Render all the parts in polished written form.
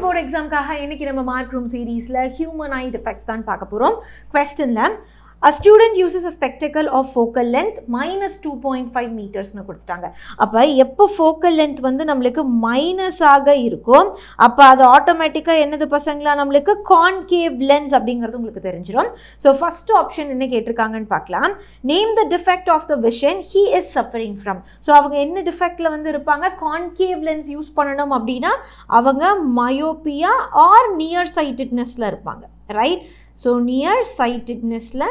Board எக்ஸாம்க்காக இன்னைக்கு நம்ம mark room சீரீஸில் ஹியூமனாய்ட் எஃபெக்ட்ஸ் தான் பார்க்க போகிறோம். கொஸ்டினில் a student uses a spectacle of focal length minus 2.5 மீட்டர்ஸ்னு கொடுத்துட்டாங்க. அப்போ எப்போ ஃபோக்கல் லென்த் வந்து நம்மளுக்கு மைனஸாக இருக்கும் அப்போ அது ஆட்டோமேட்டிக்காக என்னது பசங்களா நம்மளுக்கு கான்கேவ் லென்ஸ் அப்படிங்கிறது உங்களுக்கு தெரிஞ்சிடும். ஸோ ஃபர்ஸ்ட் ஆப்ஷன் என்ன கேட்டிருக்காங்கன்னு பார்க்கலாம். Name the defect of the vision he is suffering from. So அவங்க என்ன டிஃபெக்டில் வந்து இருப்பாங்க, கான்கேவ் லென்ஸ் யூஸ் பண்ணணும் அப்படின்னா அவங்க மயோபியா ஆர் நியர் சைட்டட்னஸில் இருப்பாங்க. ரைட், ஸோ நியர் சைட்டட்னஸில்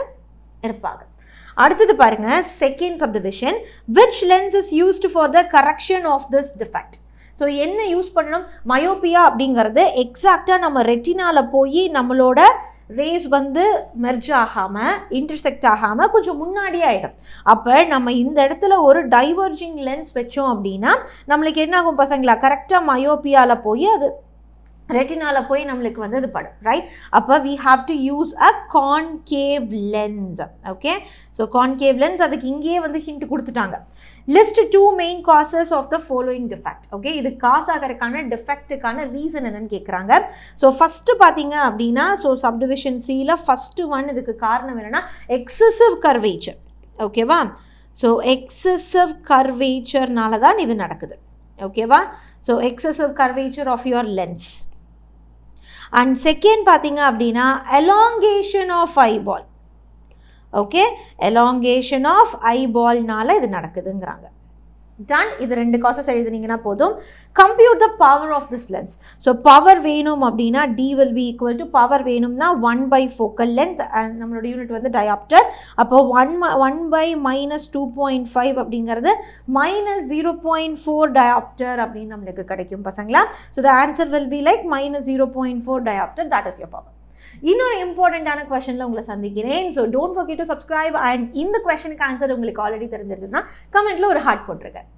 இருப்பாங்க. அடுத்தது பாருங்க, second subdivision which lens is used for the correction of this defect. So என்ன யூஸ் பண்ணணும், மயோபியா அப்படிங்கிறது எக்ஸாக்டாக நம்ம ரெட்டினால போய் நம்மளோட ரேஸ் வந்து மெர்ஜ் ஆகாமல் இன்டர்செக்ட் ஆகாமல் கொஞ்சம் முன்னாடியே ஆகிடும். அப்போ நம்ம இந்த இடத்துல ஒரு டைவர்ஜிங் லென்ஸ் வச்சோம் அப்படின்னா நம்மளுக்கு என்ன ஆகும் பசங்களா, கரெக்டாக மயோபியாவில் போய் அது ரெட்டினால போய் நம்மளுக்கு வந்து அது படும். ரைட், அப்போ we have to use a concave lens. Okay, so concave lens அதுக்கு இங்கேயே வந்து ஹிண்ட் கொடுத்துட்டாங்க. List 2 main causes of the following defect. Okay, இது காஸ் ஆகிறதுக்கான டிஃபெக்ட்டுக்கான ரீசன் என்னன்னு கேட்குறாங்க. ஸோ ஃபஸ்ட்டு பார்த்தீங்க அப்படின்னா ஸோ சப்டிவிஷன் சியில் ஃபஸ்ட்டு ஒன் இதுக்கு காரணம் என்னென்னா எக்ஸசிவ் கர்வேச்சர். ஓகேவா, ஸோ எக்ஸசிவ் கர்வேச்சர்னால தான் இது நடக்குது. ஓகேவா, so excessive curvature of your lens. And second பார்த்தீங்க அப்படின்னா elongation of eyeball. Okay, elongation of ஐபால்னால இது நடக்குதுங்கிறாங்க. டன், இது 2 காசஸ் எழுதுனீங்கன்னா போதும். Compute the power of this lens. So power வேணும் அப்படின்னா D will be equal to power வேணும்னா 1 focal length அண்ட் நம்மளோட யூனிட் வந்து டயாப்டர். அப்போ 1 - 2.5 அப்படிங்கிறது -0.4 டயாப்டர் அப்படின்னு நம்மளுக்கு கிடைக்கும் பசங்களா. So the answer will be like -0.4 dioptre. That is your power. இன்னொரு இம்பார்ட்டண்ட்டான கொஸ்டினில் உங்களை சந்திக்கிறேன். So don't forget to subscribe. And இந்த கொஸ்டினுக்கு ஆன்சர் உங்களுக்கு ஆல்ரெடி தெரிஞ்சிருக்குன்னா கமெண்ட்டில் ஒரு ஹார்ட் போட்டிருக்கேன்.